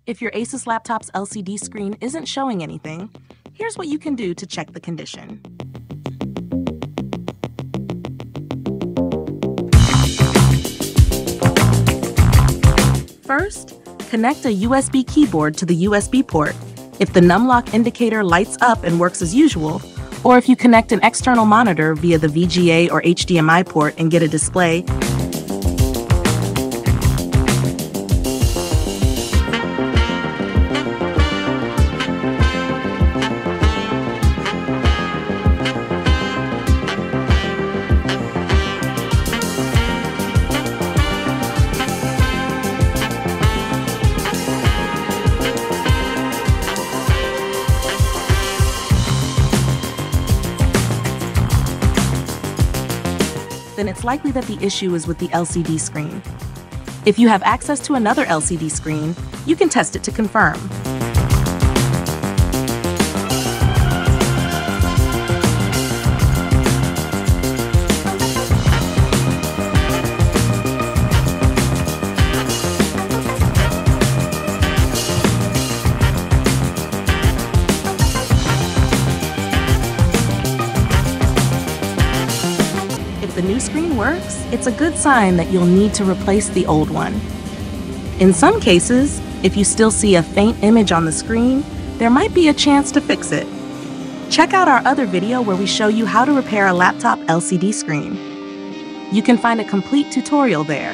If your Asus laptop's LCD screen isn't showing anything, here's what you can do to check the condition. First, connect a USB keyboard to the USB port if the numlock indicator lights up and works as usual, or if you connect an external monitor via the VGA or HDMI port and get a display. Then it's likely that the issue is with the LCD screen. If you have access to another LCD screen, you can test it to confirm. If the new screen works, it's a good sign that you'll need to replace the old one. In some cases, if you still see a faint image on the screen, there might be a chance to fix it. Check out our other video where we show you how to repair a laptop LCD screen. You can find a complete tutorial there.